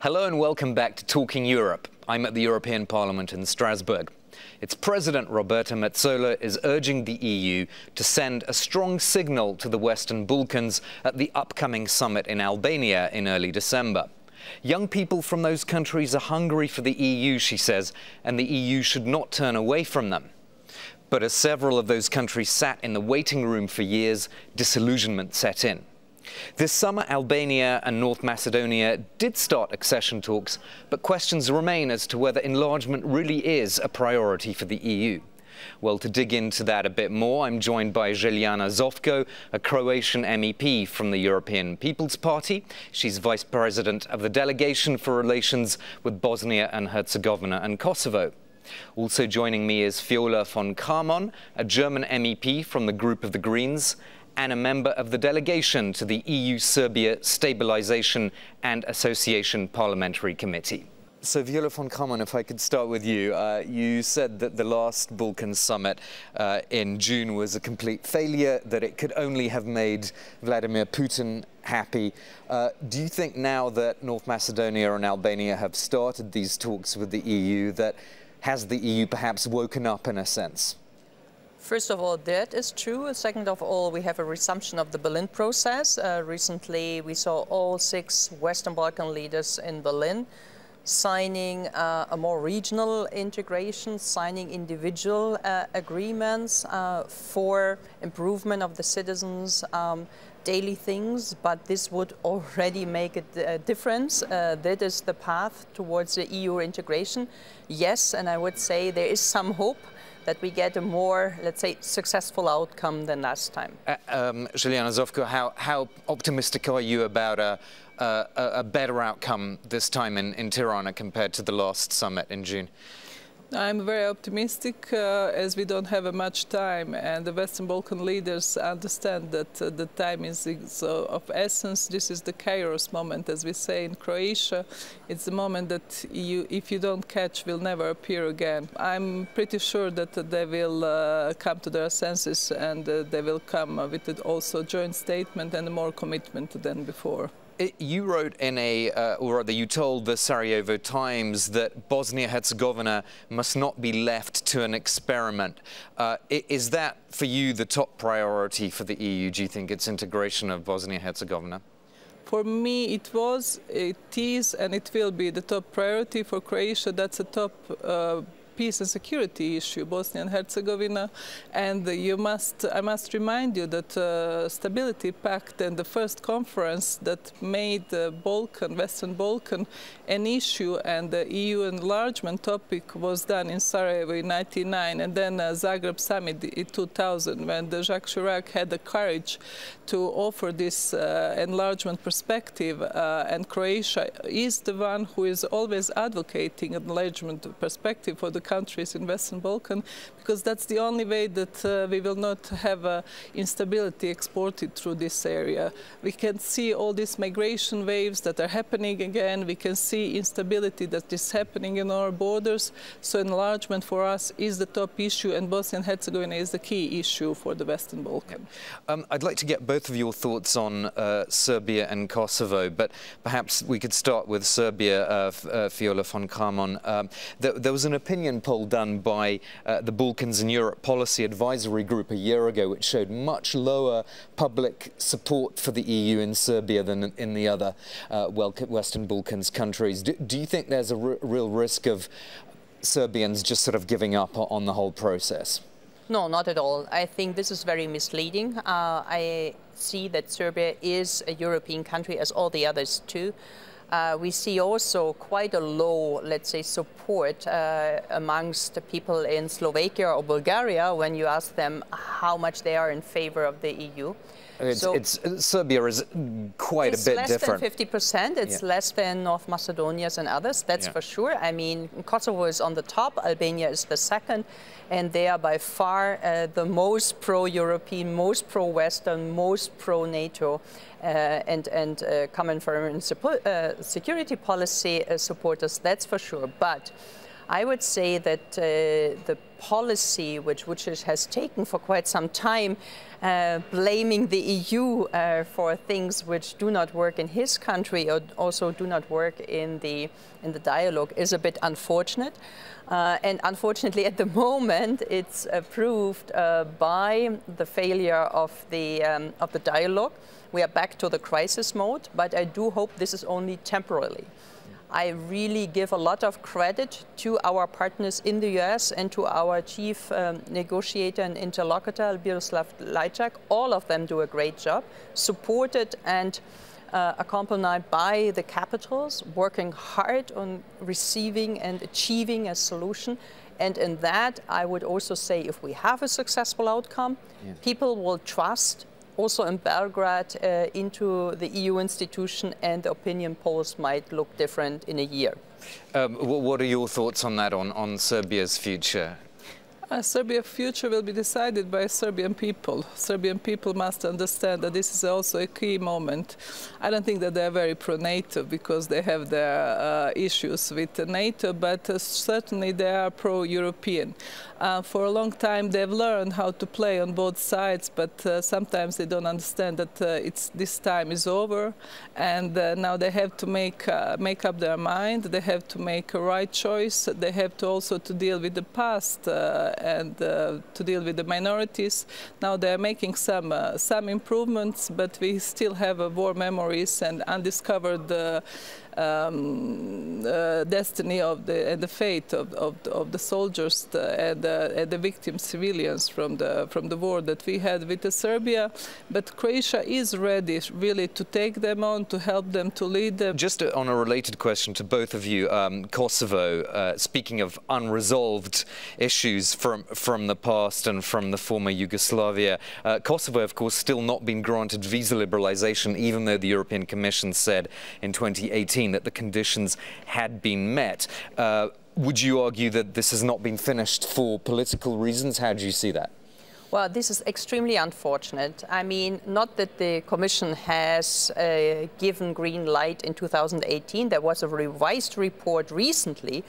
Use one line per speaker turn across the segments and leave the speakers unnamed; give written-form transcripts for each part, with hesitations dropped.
Hello and welcome back to Talking Europe. I'm at the European Parliament in Strasbourg. Its President Roberta Metsola is urging the EU to send a strong signal to the Western Balkans at the upcoming summit in Albania in early December. Young people from those countries are hungry for the EU, she says, and the EU should not turn away from them. But as several of those countries sat in the waiting room for years, disillusionment set in. This summer, Albania and North Macedonia did start accession talks, but questions remain as to whether enlargement really is a priority for the EU. Well, to dig into that a bit more, I'm joined by Željana Zovko, a Croatian MEP from the European People's Party. She's Vice President of the Delegation for Relations with Bosnia and Herzegovina and Kosovo. Also joining me is Viola von Kramon, a German MEP from the Group of the Greens, and a member of the delegation to the EU-Serbia Stabilisation and Association Parliamentary Committee. So, Viola von Kramon, if I could start with you. You said that the last Balkan summit in June was a complete failure, that it could only have made Vladimir Putin happy. Do you think now that North Macedonia and Albania have started these talks with the EU, that has the EU perhaps woken up in a sense?
First of all, that is true. Second of all, we have a resumption of the Berlin process. Recently, we saw all 6 Western Balkan leaders in Berlin signing a more regional integration, signing individual agreements for improvement of the citizens' daily things, but this would already make a difference. That is the path towards the EU integration. Yes, and I would say there is some hope that we get a more, let's say, successful outcome than last time.
Željana Zovko, how optimistic are you about a better outcome this time in Tirana compared to the last summit in June?
I'm very optimistic as we don't have much time, and the Western Balkan leaders understand that the time is of essence. This is the kairos moment, as we say in Croatia. It's the moment that if you don't catch, will never appear again. I'm pretty sure that they will come to their senses, and they will come with also a joint statement and more commitment than before.
You wrote in or rather you told the Sarajevo Times that Bosnia-Herzegovina must not be left to an experiment. Is that for you the top priority for the EU? Do you think it's integration of Bosnia-Herzegovina?
For me, it is, and it will be the top priority. For Croatia, that's a top peace and security issue, Bosnia and Herzegovina, and I must remind you that Stability Pact and the first conference that made the Western Balkan an issue and the EU enlargement topic was done in Sarajevo in 1999, and then Zagreb summit in 2000, when Jacques Chirac had the courage to offer this enlargement perspective, and Croatia is the one who is always advocating an enlargement perspective for the countries in Western Balkan, because that's the only way that we will not have instability exported through this area. We can see all these migration waves that are happening again. We can see instability that is happening in our borders. So enlargement for us is the top issue, and Bosnia and Herzegovina is the key issue for the Western Balkan.
I'd like to get both of your thoughts on Serbia and Kosovo, but perhaps we could start with Serbia, Viola von Kramon. There was an opinion poll done by the Balkans and Europe Policy Advisory Group a year ago, which showed much lower public support for the EU in Serbia than in the other Western Balkans countries. Do you think there's a real risk of Serbians just sort of giving up on the whole process?
No, not at all. I think this is very misleading. I see that Serbia is a European country, as all the others too. We see also quite a low, let's say, support amongst the people in Slovakia or Bulgaria when you ask them how much they are in favor of the EU.
Serbia is quite a bit different.
It's less than 50%. It's less than North Macedonia and others, that's for sure. I mean, Kosovo is on the top, Albania is the second, and they are by far the most pro-European, most pro-Western, most pro-NATO and common foreign security policy supporters, that's for sure. But I would say that the policy which has taken for quite some time, blaming the EU for things which do not work in his country or also do not work in the dialogue, is a bit unfortunate. And unfortunately, at the moment, it's proved by the failure of the dialogue. We are back to the crisis mode, but I do hope this is only temporarily. I really give a lot of credit to our partners in the US and to our chief negotiator and interlocutor, Miroslav Lajčák. All of them do a great job, supported and accompanied by the capitals, working hard on receiving and achieving a solution. And in that, I would also say, if we have a successful outcome, people will trust also in Belgrade into the EU institution, and the opinion polls might look different in a year.
What are your thoughts on that, on Serbia's future?
Serbia's future will be decided by Serbian people. Serbian people must understand that this is also a key moment. I don't think that they are very pro-NATO because they have their issues with NATO, but certainly they are pro-European. For a long time they've learned how to play on both sides, but sometimes they don't understand that this time is over, and now they have to make up their mind. They have to make a right choice. They have to also to deal with the past and to deal with the minorities. Now they are making some improvements, but we still have war memories and undiscovered destiny of and the fate of the soldiers and the victim civilians from the war that we had with Serbia. But Croatia is ready really to take them on, to help them, to lead them.
Just on a related question to both of you, Kosovo, speaking of unresolved issues from the past and from the former Yugoslavia, Kosovo, of course, still not been granted visa liberalization, even though the European Commission said in 2018 that the conditions had been met. Would you argue that this has not been finished for political reasons? How do you see that?
Well, this is extremely unfortunate. I mean, not that the Commission has given green light in 2018. There was a revised report recently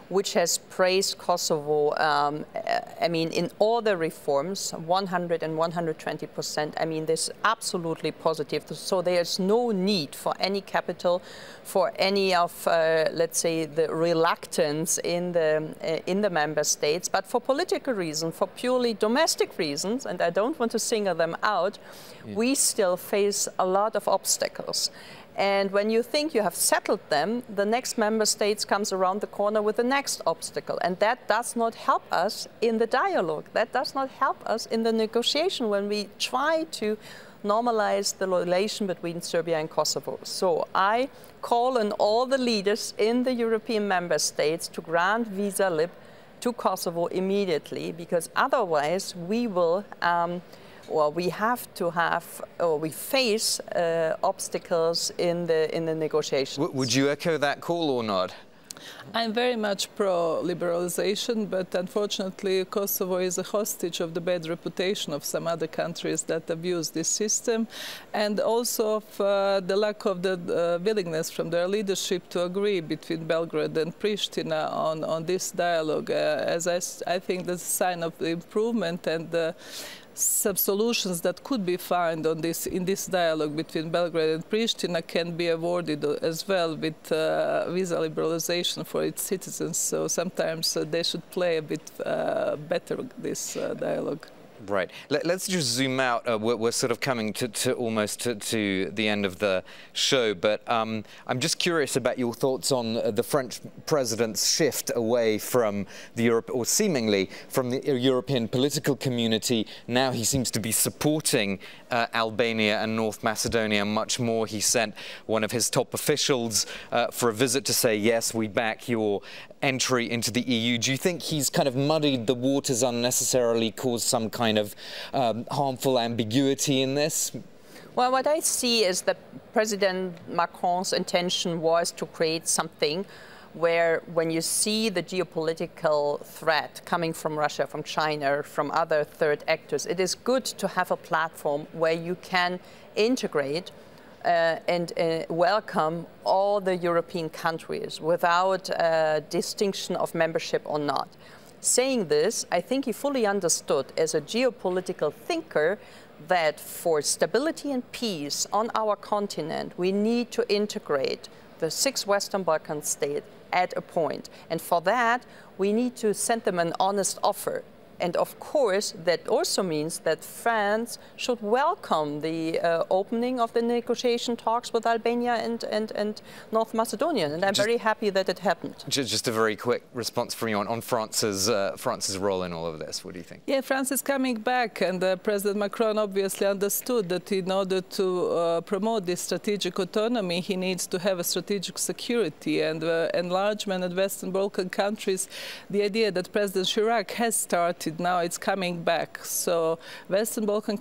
which has praised Kosovo, I mean, in all the reforms, 100 and 120%. I mean, this is absolutely positive. So there's no need for any capital, for any of, let's say, the reluctance in the member states. But for political reasons, for purely domestic reasons, and I don't want to single them out, we still face a lot of obstacles. And when you think you have settled them, the next member states comes around the corner with the next obstacle. And that does not help us in the dialogue. That does not help us in the negotiation when we try to normalize the relation between Serbia and Kosovo. So I call on all the leaders in the European member states to grant visa lib to Kosovo immediately, because otherwise we will well, we have to have, or we face obstacles in the negotiations.
Would you echo that call or not?
I'm very much pro-liberalization, but unfortunately Kosovo is a hostage of the bad reputation of some other countries that abuse this system, and also of the lack of the willingness from their leadership to agree between Belgrade and Pristina on this dialogue. As I think that's a sign of improvement, and some solutions that could be found on in this dialogue between Belgrade and Pristina can be awarded as well with visa liberalization for its citizens. So sometimes they should play a bit better this dialogue.
Right. Let's just zoom out. We're sort of coming to almost to the end of the show, but I'm just curious about your thoughts on the French president's shift away from the Europe, or seemingly from the European political community. Now he seems to be supporting Albania and North Macedonia much more. He sent one of his top officials for a visit to say, yes, we back your entry into the EU. Do you think he's kind of muddied the waters unnecessarily, caused some kind of harmful ambiguity in this?
Well, what I see is that President Macron's intention was to create something where, when you see the geopolitical threat coming from Russia, from China, from other third actors, it is good to have a platform where you can integrate and welcome all the European countries without distinction of membership or not. Saying this, I think he fully understood as a geopolitical thinker that for stability and peace on our continent, we need to integrate the 6 Western Balkan states at a point. And for that, we need to send them an honest offer. And of course, that also means that France should welcome the opening of the negotiation talks with Albania and North Macedonia. And I'm very happy that it happened.
Just a very quick response from you on France's role in all of this. What do you think?
Yeah, France is coming back, and President Macron obviously understood that in order to promote this strategic autonomy, he needs to have a strategic security and enlargement in Western Balkan countries. The idea that President Chirac has started now, it's coming back. So Western Balkan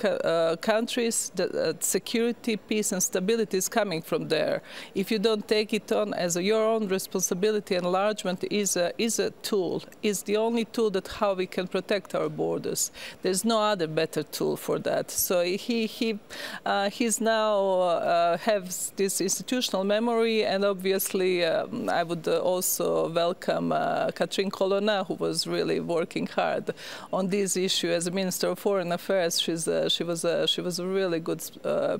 countries, the security, peace and stability is coming from there. If you don't take it on as your own responsibility, enlargement is a tool, is the only tool that how we can protect our borders. There's no other better tool for that. So he's now has this institutional memory, and obviously I would also welcome Catherine Colonna, who was really working hard on this issue as a Minister of Foreign Affairs. She was a really good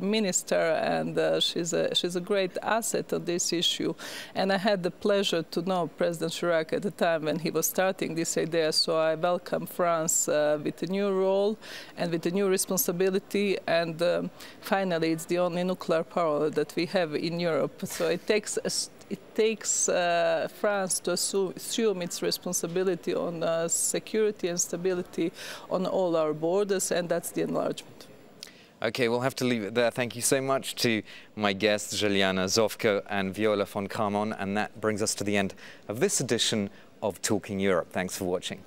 minister, and she's a great asset on this issue. And I had the pleasure to know President Chirac at the time when he was starting this idea. So I welcome France with a new role and with a new responsibility. And finally, it's the only nuclear power that we have in Europe. So it takes France to assume its responsibility on security and stability on all our borders, and that's the enlargement.
Okay, we'll have to leave it there. Thank you so much to my guests, Juliana Zovko and Viola von Kramon, and that brings us to the end of this edition of Talking Europe. Thanks for watching.